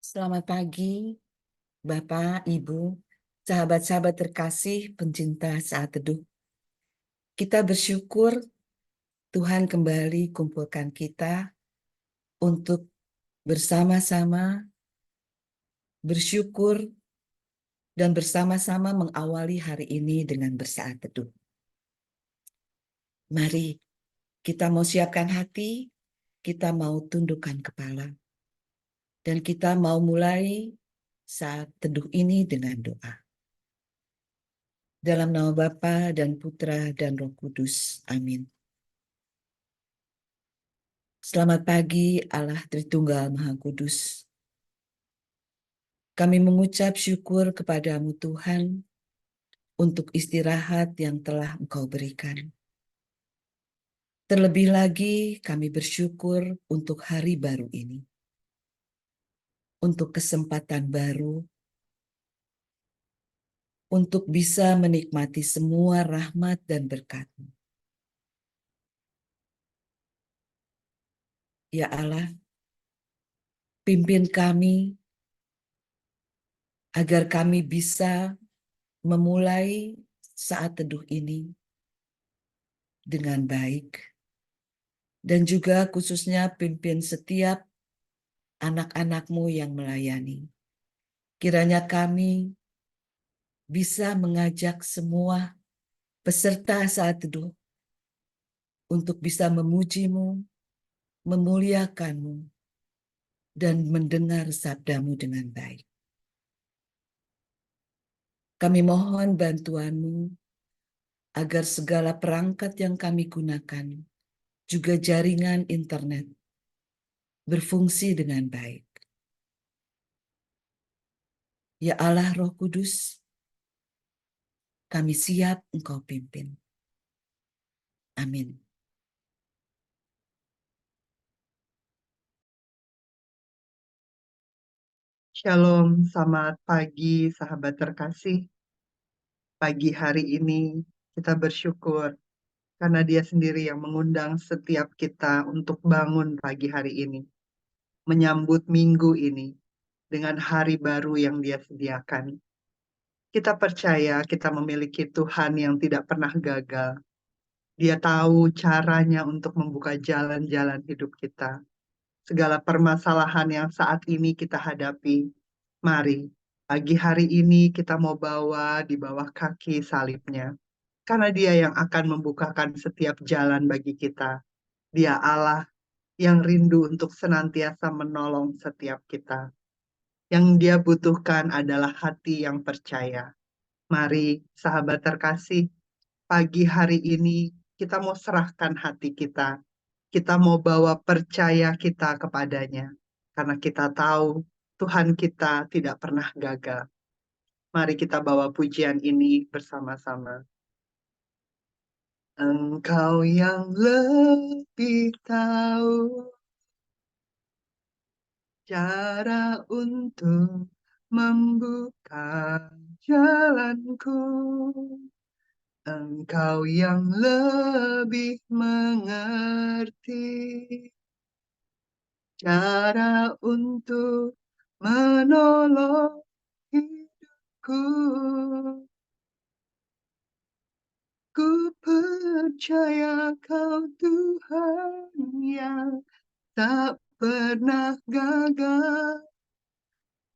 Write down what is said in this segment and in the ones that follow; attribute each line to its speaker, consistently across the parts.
Speaker 1: Selamat pagi, Bapak, Ibu, sahabat-sahabat terkasih pencinta saat teduh. Kita bersyukur Tuhan kembali kumpulkan kita untuk bersama-sama bersyukur dan bersama-sama mengawali hari ini dengan bersaat teduh. Mari kita mau siapkan hati, kita mau tundukkan kepala, dan kita mau mulai saat teduh ini dengan doa. Dalam nama Bapa dan Putra dan Roh Kudus. Amin. Selamat pagi Allah Tritunggal Maha Kudus. Kami mengucap syukur kepadamu Tuhan untuk istirahat yang telah Engkau berikan. Terlebih lagi kami bersyukur untuk hari baru ini. Untuk kesempatan baru, untuk bisa menikmati semua rahmat dan berkat-Mu. Ya Allah, pimpin kami agar kami bisa memulai saat teduh ini dengan baik. Dan juga khususnya pimpin setiap anak-anak-Mu yang melayani. Kiranya kami bisa mengajak semua peserta saat teduh untuk bisa memuji-Mu, memuliakan-Mu, dan mendengar sabda-Mu dengan baik. Kami mohon bantuan-Mu agar segala perangkat yang kami gunakan, juga jaringan internet, berfungsi dengan baik. Ya Allah Roh Kudus, kami siap Engkau pimpin. Amin.
Speaker 2: Shalom, selamat pagi sahabat terkasih. Pagi hari ini kita bersyukur karena Dia sendiri yang mengundang setiap kita untuk bangun pagi hari ini, menyambut minggu ini dengan hari baru yang Dia sediakan. Kita percaya kita memiliki Tuhan yang tidak pernah gagal. Dia tahu caranya untuk membuka jalan-jalan hidup kita. Segala permasalahan yang saat ini kita hadapi, mari pagi hari ini kita mau bawa di bawah kaki salibnya. Karena Dia yang akan membukakan setiap jalan bagi kita. Dia Allah yang rindu untuk senantiasa menolong setiap kita. Yang Dia butuhkan adalah hati yang percaya. Mari sahabat terkasih, pagi hari ini kita mau serahkan hati kita. Kita mau bawa percaya kita kepadanya. Karena kita tahu Tuhan kita tidak pernah gagal. Mari kita bawa pujian ini bersama-sama. Engkau yang lebih tahu cara untuk membuka jalanku. Engkau yang lebih mengerti cara untuk menolong hidupku. Ku percaya Kau Tuhan yang tak pernah gagal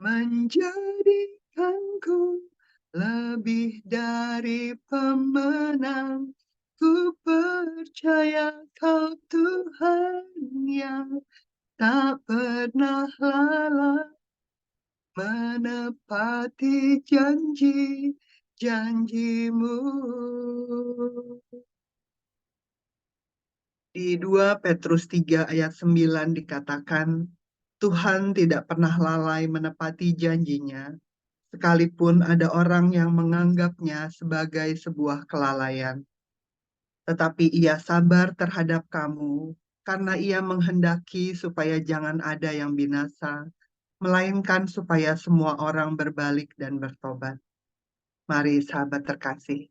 Speaker 2: menjadikanku lebih dari pemenang. Ku percaya Kau Tuhan yang tak pernah lalai menepati janji-janjimu. Di 2 Petrus 3 ayat 9 dikatakan, Tuhan tidak pernah lalai menepati janjinya, sekalipun ada orang yang menganggapnya sebagai sebuah kelalaian. Tetapi Ia sabar terhadap kamu, karena Ia menghendaki supaya jangan ada yang binasa, melainkan supaya semua orang berbalik dan bertobat. Mari sahabat terkasih,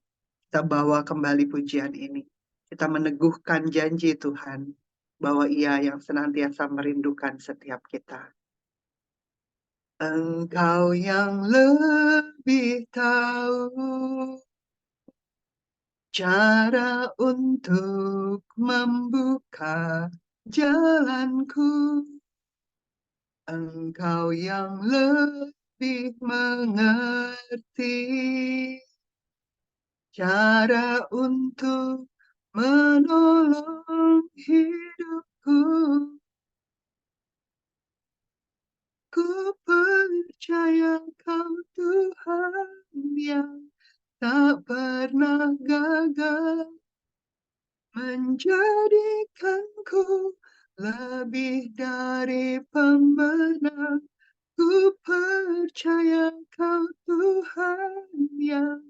Speaker 2: kita bawa kembali pujian ini. Kita meneguhkan janji Tuhan bahwa Ia yang senantiasa merindukan setiap kita. Engkau yang lebih tahu cara untuk membuka jalanku. Engkau yang lebih mengerti cara untuk menolong hidupku. Ku percaya Kau Tuhan yang tak pernah gagal menjadikanku lebih dari pemenang. Ku percaya Kau Tuhan yang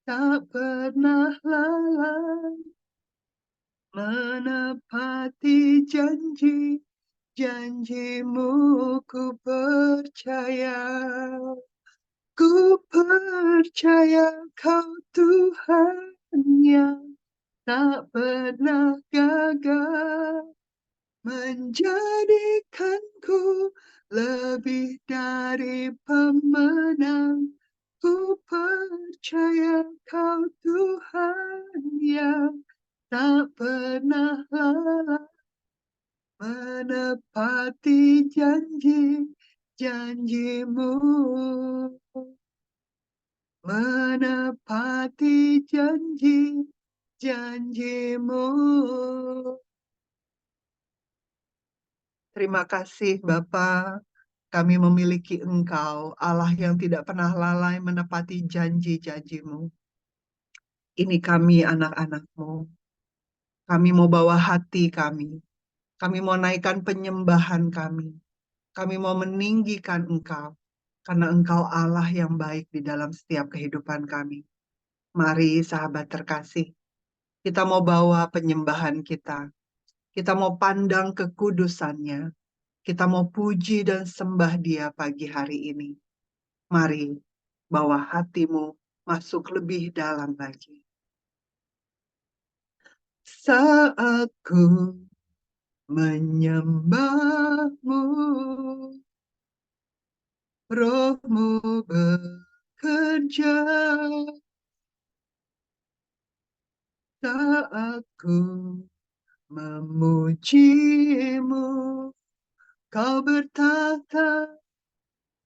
Speaker 2: tak pernah lalai menepati janji-janjimu. Ku percaya, ku percaya Kau Tuhan yang tak pernah gagal menjadikanku lebih dari pemenang. Ku percaya Kau Tuhan yang tak pernah lalai menepati janji-janjimu, menepati janji-janjimu. Terima kasih Bapa, kami memiliki Engkau, Allah yang tidak pernah lalai menepati janji-janji-Mu. Ini kami anak-anak-Mu. Kami mau bawa hati kami. Kami mau naikkan penyembahan kami. Kami mau meninggikan Engkau. Karena Engkau Allah yang baik di dalam setiap kehidupan kami. Mari sahabat terkasih, kita mau bawa penyembahan kita. Kita mau pandang kekudusannya. Kita mau puji dan sembah Dia pagi hari ini. Mari, bawa hatimu masuk lebih dalam lagi. Saat ku menyembahmu, rohmu bekerja. Saat ku memujimu, kau bertata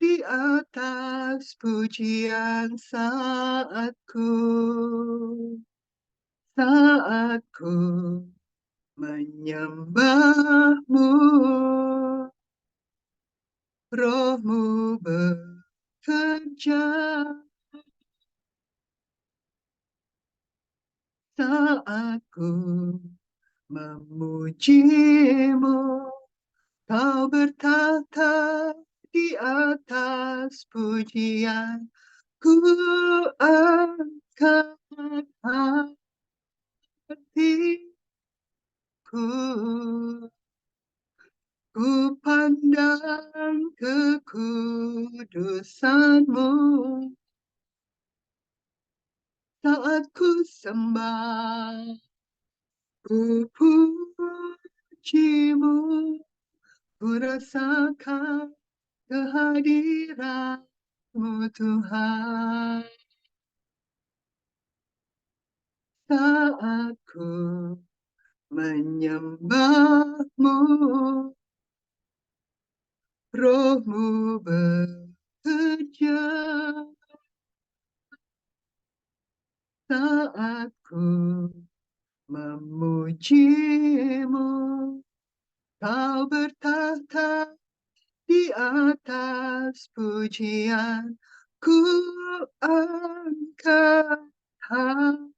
Speaker 2: di atas pujian. Saat ku menyembahmu, rohmu bekerja. Saat ku memujimu, kau bertata di atas pujian. Ku angkat hatiku, ku pandang kekudusanmu. Saat ku sembah, ku pujimu, ku rasakan kehadiran-Mu Tuhan. Saat ku menyembahmu, rohmu bekerja. Saat ku memujimu, kau bertata di atas pujian. Ku angkat hatiku,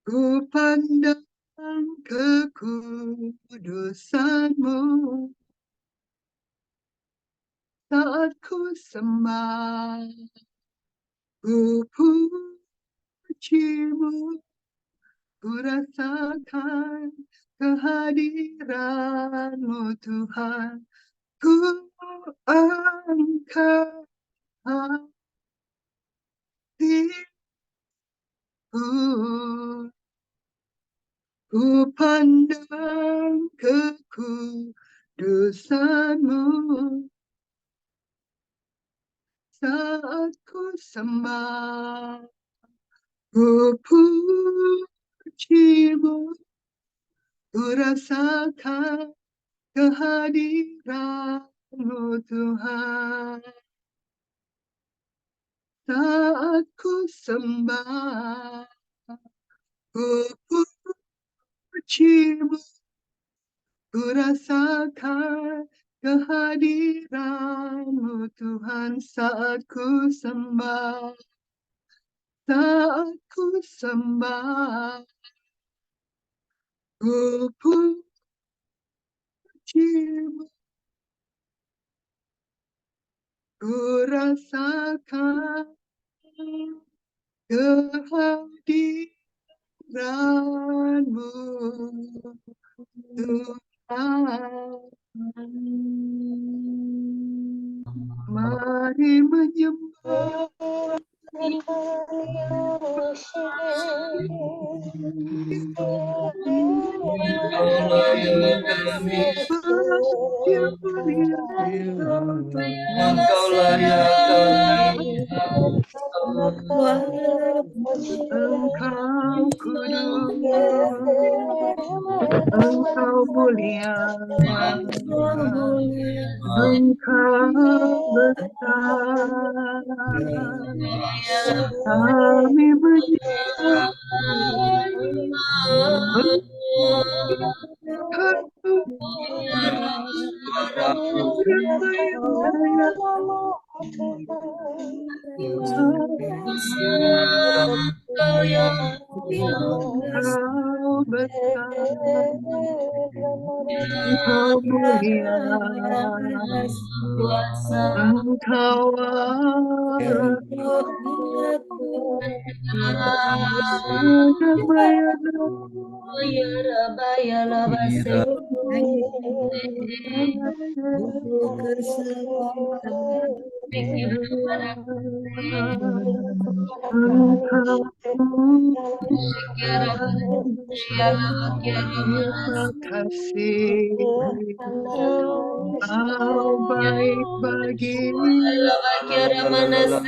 Speaker 2: ku pandang kekudusanmu. Saat ku sembah, ku pujimu, ku rasakan kehadiran-Mu Tuhan. Ku angkat hatiku, ku pandang kekudusan-Mu. Saat ku sembah, ku puji-Mu, ku rasakan kehadiran-Mu Tuhan. Saat ku sembah, ku puji-Mu, ku rasakan kehadiran-Mu Tuhan. Saat ku sembah, saat ku sembah, ku puji-Mu, ku rasakan kehadiran-Mu Tuhan. Mari menyembah
Speaker 3: Engkaulah yang kami
Speaker 2: yang mulia.
Speaker 3: Engkaulah yang kami
Speaker 2: Engkau kudus, Engkau mulia, Engkau besar. Kami menyembah Engkau yang Maha Esa. Engkau besar, Engkau mulia, Engkau terima kasih, Kau baik bagi Terima kasih,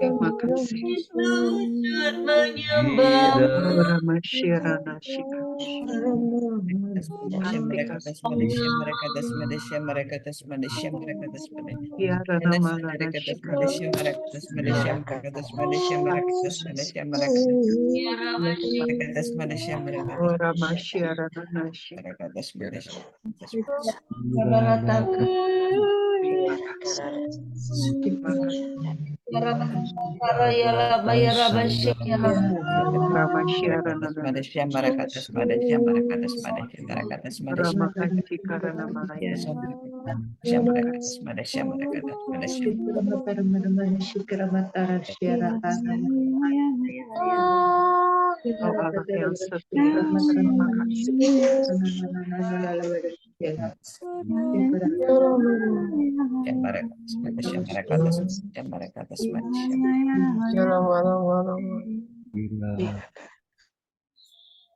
Speaker 2: terima kasih. Ramasyirana Shikash. Yarana Malana Shikash. Ramasyirana Shikash. Terima kasih. Terima kasih. Ramasyirana Ramakanti Karana Malaya. Oh Allah yang setia, terima kasih.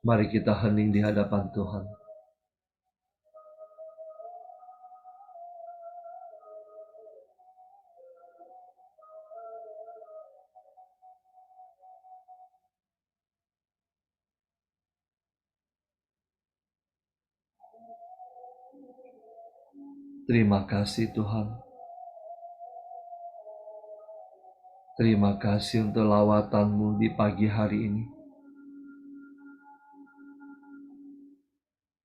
Speaker 3: Mari kita hening di hadapan Tuhan. Terima kasih Tuhan. Terima kasih untuk lawatan-Mu di pagi hari ini.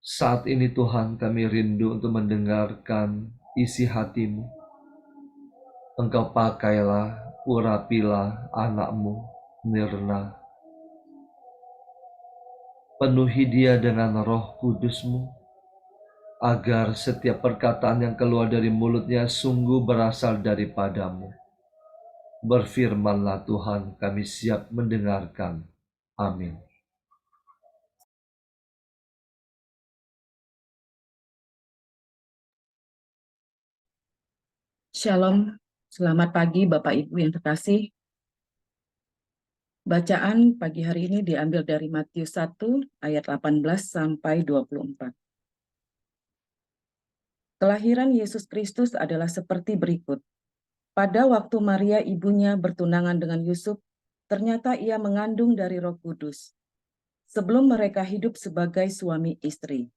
Speaker 3: Saat ini Tuhan, kami rindu untuk mendengarkan isi hati-Mu. Engkau pakailah, urapilah anak-Mu, Mirna. Penuhi dia dengan Roh Kudus-Mu, agar setiap perkataan yang keluar dari mulutnya sungguh berasal daripada-Mu. Berfirmanlah Tuhan, kami siap mendengarkan. Amin.
Speaker 4: Shalom, selamat pagi Bapak Ibu yang terkasih. Bacaan pagi hari ini diambil dari Matius 1 ayat 18 sampai 24. Kelahiran Yesus Kristus adalah seperti berikut. Pada waktu Maria ibunya bertunangan dengan Yusuf, ternyata ia mengandung dari Roh Kudus, sebelum mereka hidup sebagai suami istri.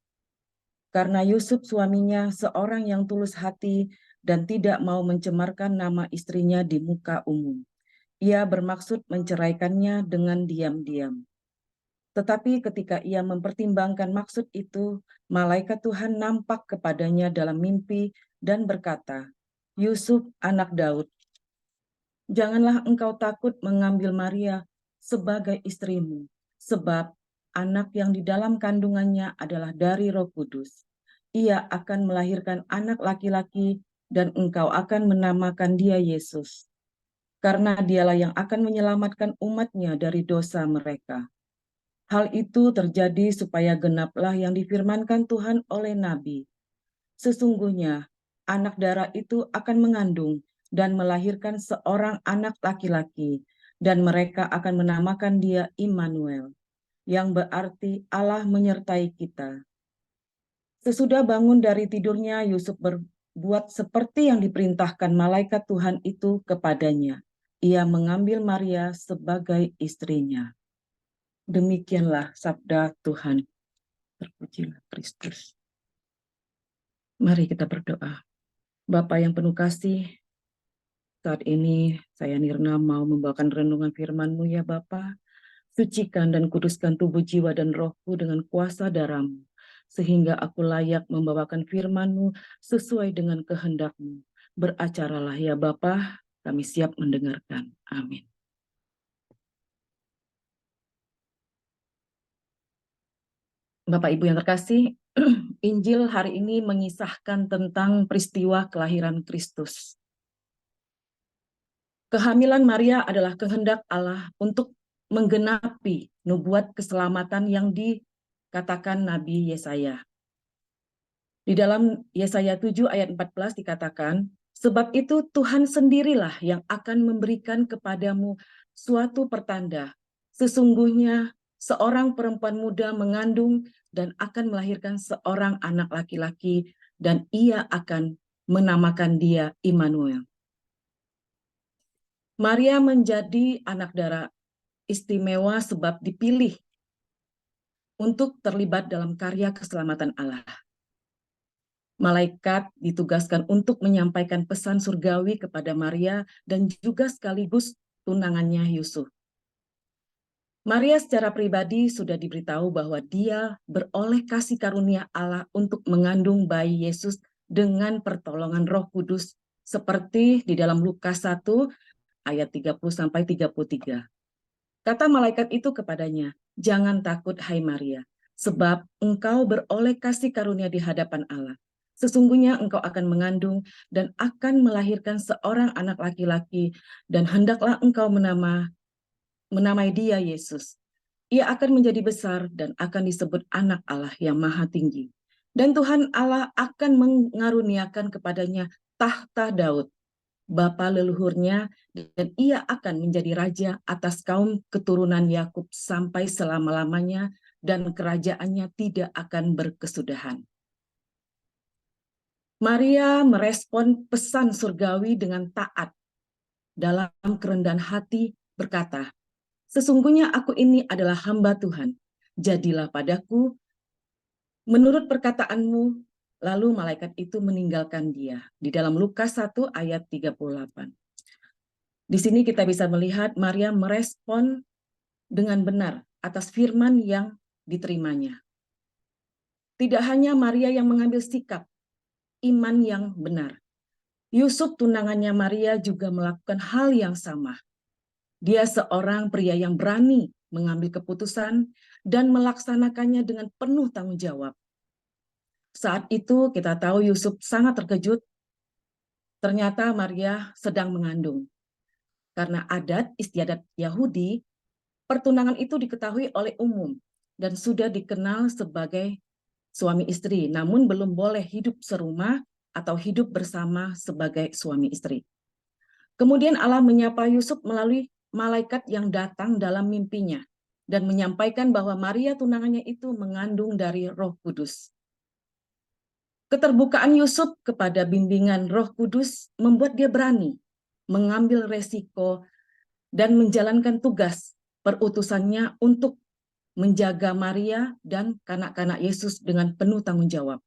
Speaker 4: Karena Yusuf suaminya seorang yang tulus hati dan tidak mau mencemarkan nama istrinya di muka umum. Ia bermaksud menceraikannya dengan diam-diam. Tetapi ketika ia mempertimbangkan maksud itu, malaikat Tuhan nampak kepadanya dalam mimpi dan berkata, "Yusuf, anak Daud, janganlah engkau takut mengambil Maria sebagai istrimu, sebab anak yang di dalam kandungannya adalah dari Roh Kudus. Ia akan melahirkan anak laki-laki dan engkau akan menamakan dia Yesus. Karena dialah yang akan menyelamatkan umatnya dari dosa mereka." Hal itu terjadi supaya genaplah yang difirmankan Tuhan oleh Nabi. Sesungguhnya anak darah itu akan mengandung dan melahirkan seorang anak laki-laki, dan mereka akan menamakan dia Immanuel, yang berarti Allah menyertai kita. Sesudah bangun dari tidurnya, Yusuf berbuat seperti yang diperintahkan malaikat Tuhan itu kepadanya. Ia mengambil Maria sebagai istrinya. Demikianlah sabda Tuhan. Terpujilah Kristus. Mari kita berdoa. Bapa yang penuh kasih, saat ini saya Nirna mau membawakan renungan firman-Mu ya Bapa. Sucikan dan kuduskan tubuh, jiwa, dan rohku dengan kuasa darah-Mu, sehingga aku layak membawakan firman-Mu sesuai dengan kehendak-Mu. Beracaralah ya Bapa, kami siap mendengarkan. Amin. Bapak Ibu yang terkasih, Injil hari ini mengisahkan tentang peristiwa kelahiran Kristus. Kehamilan Maria adalah kehendak Allah untuk menggenapi nubuat keselamatan yang dikatakan Nabi Yesaya. Di dalam Yesaya 7 ayat 14 dikatakan, "Sebab itu Tuhan sendirilah yang akan memberikan kepadamu suatu pertanda. Sesungguhnya seorang perempuan muda mengandung dan akan melahirkan seorang anak laki-laki, dan ia akan menamakan dia Immanuel." Maria menjadi anak darah istimewa sebab dipilih untuk terlibat dalam karya keselamatan Allah. Malaikat ditugaskan untuk menyampaikan pesan surgawi kepada Maria dan juga sekaligus tunangannya Yusuf. Maria secara pribadi sudah diberitahu bahwa dia beroleh kasih karunia Allah untuk mengandung bayi Yesus dengan pertolongan Roh Kudus, seperti di dalam Lukas 1 ayat 30-33. Kata malaikat itu kepadanya, "Jangan takut, hai Maria, sebab engkau beroleh kasih karunia di hadapan Allah. Sesungguhnya engkau akan mengandung dan akan melahirkan seorang anak laki-laki, dan hendaklah engkau menamai dia Yesus. Ia akan menjadi besar dan akan disebut anak Allah yang maha tinggi. Dan Tuhan Allah akan mengaruniakan kepadanya tahta Daud, bapa leluhurnya, dan ia akan menjadi raja atas kaum keturunan Yakub sampai selama-lamanya, dan kerajaannya tidak akan berkesudahan." Maria merespon pesan surgawi dengan taat. Dalam kerendahan hati berkata, "Sesungguhnya aku ini adalah hamba Tuhan. Jadilah padaku menurut perkataanmu." Lalu malaikat itu meninggalkan dia. Di dalam Lukas 1 ayat 38. Di sini kita bisa melihat Maria merespon dengan benar atas firman yang diterimanya. Tidak hanya Maria yang mengambil sikap iman yang benar. Yusuf, tunangannya Maria, juga melakukan hal yang sama. Dia seorang pria yang berani mengambil keputusan dan melaksanakannya dengan penuh tanggung jawab. Saat itu kita tahu Yusuf sangat terkejut. Ternyata Maria sedang mengandung. karena adat istiadat Yahudi, pertunangan itu diketahui oleh umum dan sudah dikenal sebagai suami istri, namun belum boleh hidup serumah atau hidup bersama sebagai suami istri. Kemudian Allah menyapa Yusuf melalui malaikat yang datang dalam mimpinya dan menyampaikan bahwa Maria tunangannya itu mengandung dari Roh Kudus. Keterbukaan Yusuf kepada bimbingan Roh Kudus membuat dia berani mengambil resiko dan menjalankan tugas perutusannya untuk menjaga Maria dan kanak-kanak Yesus dengan penuh tanggung jawab.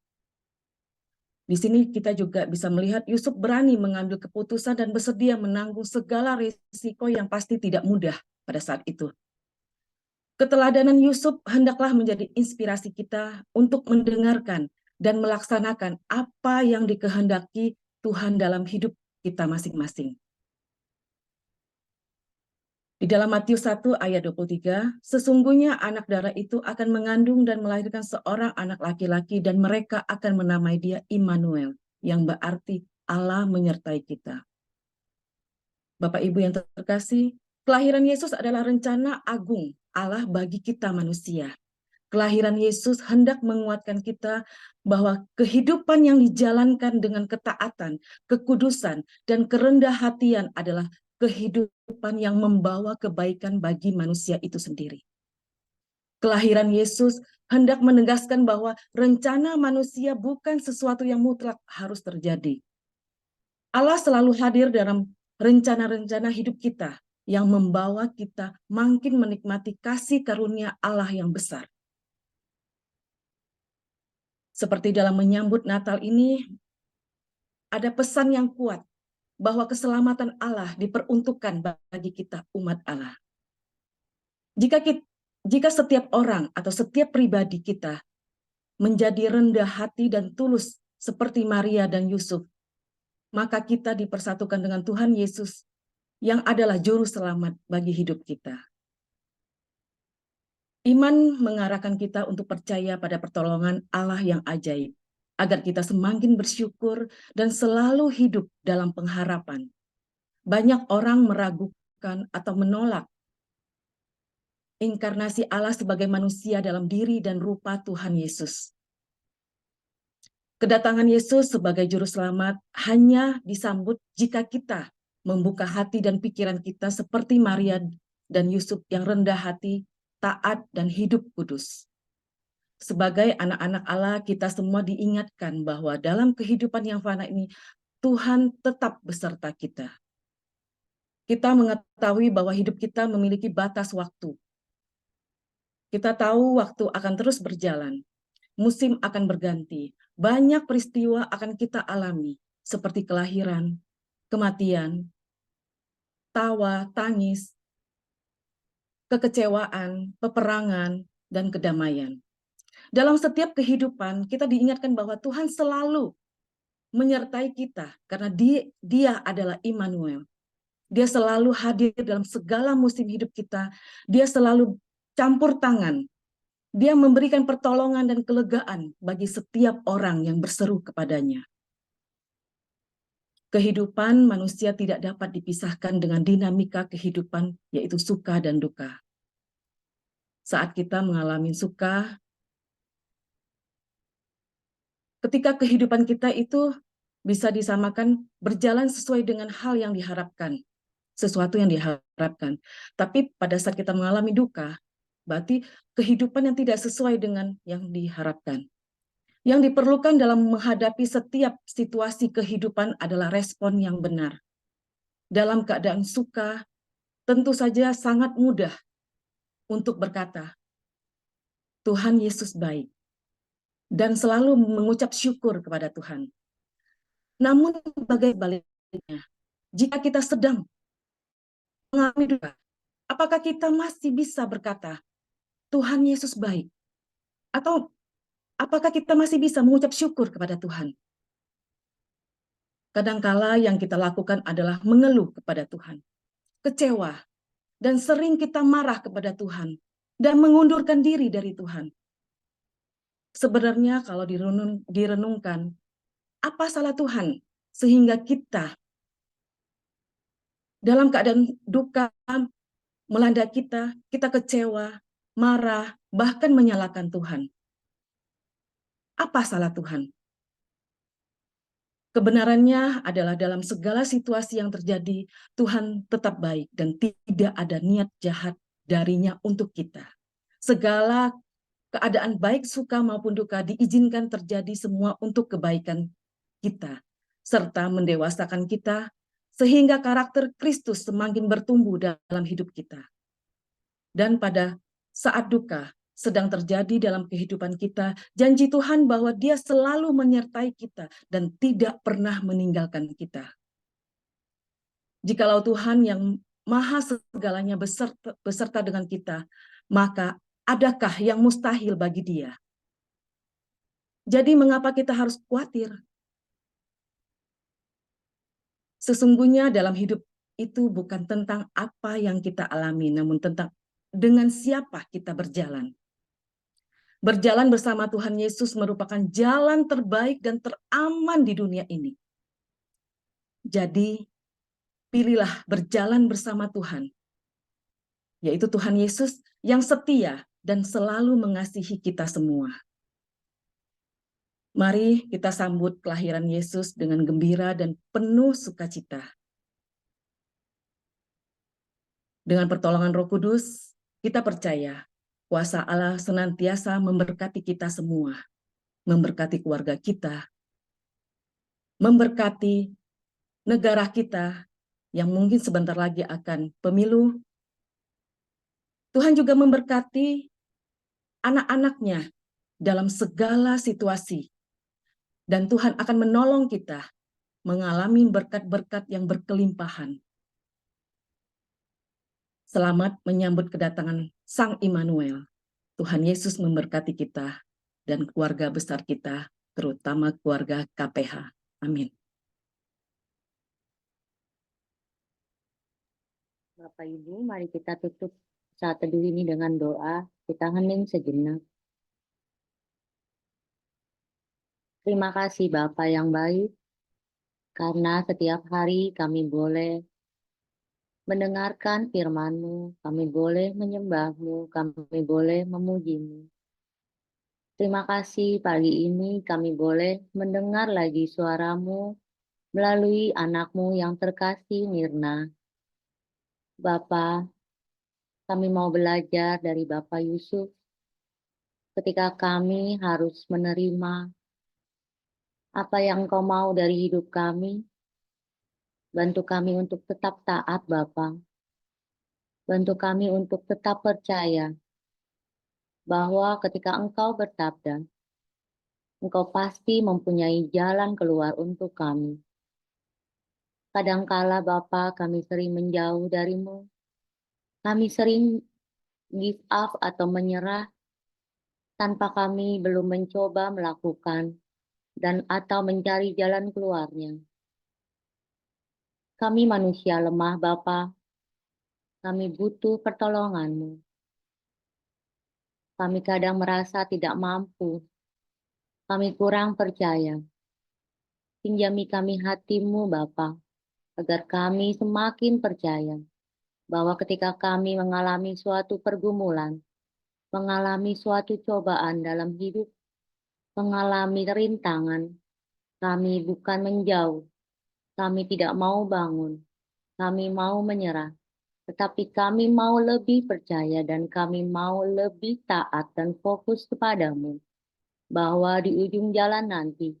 Speaker 4: Di sini kita juga bisa melihat Yusuf berani mengambil keputusan dan bersedia menanggung segala risiko yang pasti tidak mudah pada saat itu. Keteladanan Yusuf hendaklah menjadi inspirasi kita untuk mendengarkan dan melaksanakan apa yang dikehendaki Tuhan dalam hidup kita masing-masing. Di dalam Matius 1 ayat 23, sesungguhnya anak darah itu akan mengandung dan melahirkan seorang anak laki-laki dan mereka akan menamai dia Immanuel, yang berarti Allah menyertai kita. Bapak Ibu yang terkasih, kelahiran Yesus adalah rencana agung Allah bagi kita manusia. Kelahiran Yesus hendak menguatkan kita bahwa kehidupan yang dijalankan dengan ketaatan, kekudusan, dan kerendah hatian adalah kehidupan yang membawa kebaikan bagi manusia itu sendiri. Kelahiran Yesus hendak menegaskan bahwa rencana manusia bukan sesuatu yang mutlak harus terjadi. Allah selalu hadir dalam rencana-rencana hidup kita yang membawa kita makin menikmati kasih karunia Allah yang besar. Seperti dalam menyambut Natal ini, ada pesan yang kuat bahwa keselamatan Allah diperuntukkan bagi kita umat Allah. Jika setiap orang atau setiap pribadi kita menjadi rendah hati dan tulus seperti Maria dan Yusuf, maka kita dipersatukan dengan Tuhan Yesus yang adalah juru selamat bagi hidup kita. Iman mengarahkan kita untuk percaya pada pertolongan Allah yang ajaib, agar kita semakin bersyukur dan selalu hidup dalam pengharapan. Banyak orang meragukan atau menolak inkarnasi Allah sebagai manusia dalam diri dan rupa Tuhan Yesus. Kedatangan Yesus sebagai juru selamat hanya disambut jika kita membuka hati dan pikiran kita seperti Maria dan Yusuf yang rendah hati, taat, dan hidup kudus. Sebagai anak-anak Allah, kita semua diingatkan bahwa dalam kehidupan yang fana ini, Tuhan tetap beserta kita. Kita mengetahui bahwa hidup kita memiliki batas waktu. Kita tahu waktu akan terus berjalan, musim akan berganti, banyak peristiwa akan kita alami, seperti kelahiran, kematian, tawa, tangis, kekecewaan, peperangan, dan kedamaian. Dalam setiap kehidupan, kita diingatkan bahwa Tuhan selalu menyertai kita, karena Dia adalah Immanuel. Dia selalu hadir dalam segala musim hidup kita. Dia selalu campur tangan. Dia memberikan pertolongan dan kelegaan bagi setiap orang yang berseru kepadanya. Kehidupan manusia tidak dapat dipisahkan dengan dinamika kehidupan, yaitu suka dan duka. Saat kita mengalami suka, ketika kehidupan kita itu bisa disamakan berjalan sesuai dengan hal yang diharapkan, sesuatu yang diharapkan. Tapi pada saat kita mengalami duka, berarti kehidupan yang tidak sesuai dengan yang diharapkan. Yang diperlukan dalam menghadapi setiap situasi kehidupan adalah respon yang benar. Dalam keadaan suka, tentu saja sangat mudah untuk berkata, Tuhan Yesus baik, dan selalu mengucap syukur kepada Tuhan. Namun baliknya, jika kita sedang mengalami duka, apakah kita masih bisa berkata, Tuhan Yesus baik? Atau apakah kita masih bisa mengucap syukur kepada Tuhan? Kadangkala yang kita lakukan adalah mengeluh kepada Tuhan, kecewa, dan sering kita marah kepada Tuhan, dan mengundurkan diri dari Tuhan. Sebenarnya kalau direnungkan, apa salah Tuhan sehingga kita dalam keadaan duka melanda kita, kita kecewa, marah, bahkan menyalahkan Tuhan. Apa salah Tuhan? Kebenarannya adalah dalam segala situasi yang terjadi, Tuhan tetap baik dan tidak ada niat jahat darinya untuk kita. Segala keadaan baik, suka maupun duka diizinkan terjadi semua untuk kebaikan kita, serta mendewasakan kita, sehingga karakter Kristus semakin bertumbuh dalam hidup kita. Dan pada saat duka sedang terjadi dalam kehidupan kita, janji Tuhan bahwa Dia selalu menyertai kita dan tidak pernah meninggalkan kita. Jikalau Tuhan yang maha segalanya beserta dengan kita, maka adakah yang mustahil bagi Dia? Jadi mengapa kita harus khawatir? Sesungguhnya dalam hidup itu bukan tentang apa yang kita alami, namun tentang dengan siapa kita berjalan. Berjalan bersama Tuhan Yesus merupakan jalan terbaik dan teraman di dunia ini. Jadi, pilihlah berjalan bersama Tuhan, yaitu Tuhan Yesus yang setia dan selalu mengasihi kita semua. Mari kita sambut kelahiran Yesus dengan gembira dan penuh sukacita. Dengan pertolongan Roh Kudus, kita percaya kuasa Allah senantiasa memberkati kita semua, memberkati keluarga kita, memberkati negara kita yang mungkin sebentar lagi akan pemilu. Tuhan juga memberkati anak-anaknya dalam segala situasi. Dan Tuhan akan menolong kita mengalami berkat-berkat yang berkelimpahan. Selamat menyambut kedatangan Sang Immanuel. Tuhan Yesus memberkati kita dan keluarga besar kita, terutama keluarga KPH. Amin.
Speaker 5: Bapak Ibu, mari kita tutup saat teduh ini dengan doa. Kita hening sejenak. Terima kasih Bapa yang baik, karena setiap hari kami boleh mendengarkan firman-Mu, kami boleh menyembah-Mu, kami boleh memuji-Mu. Terima kasih pagi ini kami boleh mendengar lagi suara-Mu melalui anak-Mu yang terkasih Mirna. Bapa, kami mau belajar dari Bapak Yusuf ketika kami harus menerima apa yang Engkau mau dari hidup kami. Bantu kami untuk tetap taat Bapa. Bantu kami untuk tetap percaya bahwa ketika Engkau bersabda, Engkau pasti mempunyai jalan keluar untuk kami. Kadangkala Bapa, kami sering menjauh dari-Mu. Kami sering give up atau menyerah tanpa kami belum mencoba melakukan dan atau mencari jalan keluarnya. Kami manusia lemah Bapa, kami butuh pertolongan-Mu. Kami kadang merasa tidak mampu, kami kurang percaya. Pinjami kami hati-Mu Bapa, agar kami semakin percaya bahwa ketika kami mengalami suatu pergumulan, mengalami suatu cobaan dalam hidup, mengalami rintangan, kami bukan menjauh, kami tidak mau bangun, kami mau menyerah, tetapi kami mau lebih percaya dan kami mau lebih taat dan fokus kepadamu, bahwa di ujung jalan nanti,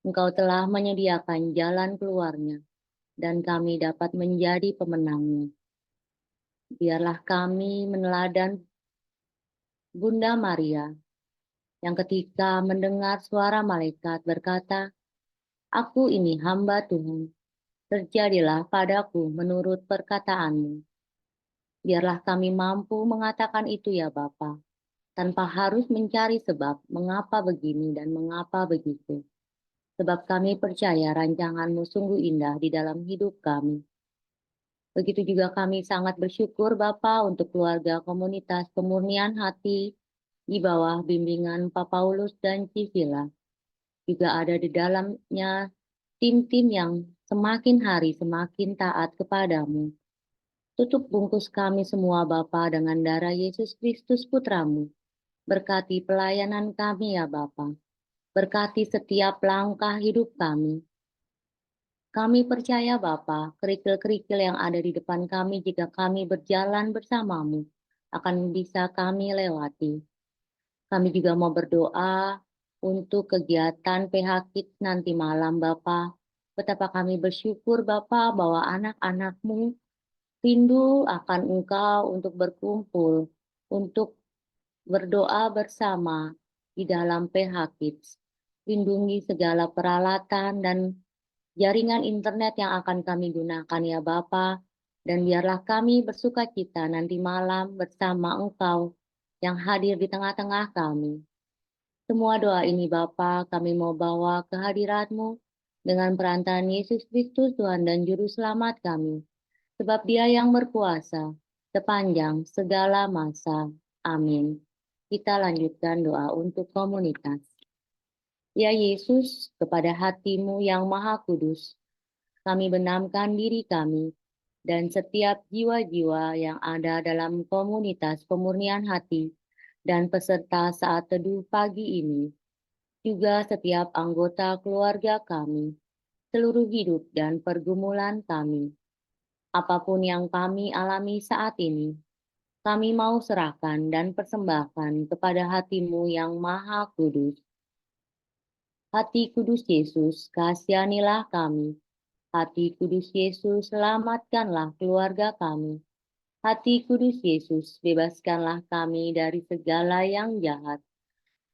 Speaker 5: Engkau telah menyediakan jalan keluarnya, dan kami dapat menjadi pemenangnya. Biarlah kami meneladan Bunda Maria, yang ketika mendengar suara malaikat berkata, "Aku ini hamba Tuhan, terjadilah padaku menurut perkataan-Mu." Biarlah kami mampu mengatakan itu ya Bapa, tanpa harus mencari sebab mengapa begini dan mengapa begitu. Sebab kami percaya rancangan-Mu sungguh indah di dalam hidup kami. Begitu juga kami sangat bersyukur Bapa untuk keluarga komunitas pemurnian hati di bawah bimbingan Pak Paulus dan Civila. Juga ada di dalamnya tim-tim yang semakin hari semakin taat kepadamu. Tutup bungkus kami semua Bapa dengan darah Yesus Kristus Putramu. Berkati pelayanan kami ya Bapa. Berkati setiap langkah hidup kami. Kami percaya Bapa, kerikil-kerikil yang ada di depan kami jika kami berjalan bersamamu akan bisa kami lewati. Kami juga mau berdoa untuk kegiatan PH Kids nanti malam Bapa. Betapa kami bersyukur Bapa bahwa anak-anakmu rindu akan Engkau untuk berkumpul, untuk berdoa bersama di dalam PH Kids. Lindungi segala peralatan dan jaringan internet yang akan kami gunakan ya Bapa, dan biarlah kami bersukacita nanti malam bersama Engkau yang hadir di tengah-tengah kami. Semua doa ini Bapa kami mau bawa ke hadirat-Mu dengan perantaraan Yesus Kristus Tuhan dan Juru Selamat kami, sebab Dia yang berkuasa sepanjang segala masa. Amin. Kita lanjutkan doa untuk komunitas. Ya Yesus, kepada hati-Mu yang maha kudus, kami benamkan diri kami dan setiap jiwa-jiwa yang ada dalam komunitas pemurnian hati dan peserta saat teduh pagi ini, juga setiap anggota keluarga kami, seluruh hidup dan pergumulan kami. Apapun yang kami alami saat ini, kami mau serahkan dan persembahkan kepada hati-Mu yang maha kudus. Hati kudus Yesus, kasihanilah kami. Hati kudus Yesus, selamatkanlah keluarga kami. Hati kudus Yesus, bebaskanlah kami dari segala yang jahat.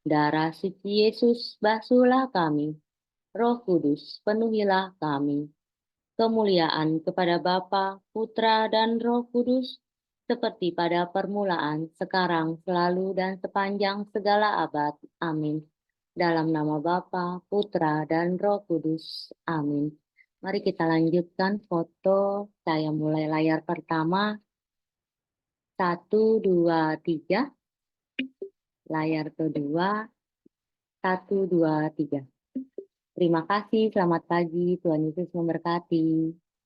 Speaker 5: Darah suci Yesus, basuhlah kami. Roh Kudus, penuhilah kami. Kemuliaan kepada Bapa, Putra, dan Roh Kudus, seperti pada permulaan, sekarang, selalu, dan sepanjang segala abad. Amin. Dalam nama Bapa, Putra, dan Roh Kudus. Amin. Mari kita lanjutkan foto. Saya mulai layar pertama. 1, 2, 3. Layar kedua. 1, 2, 3. Terima kasih, selamat pagi. Tuhan Yesus memberkati.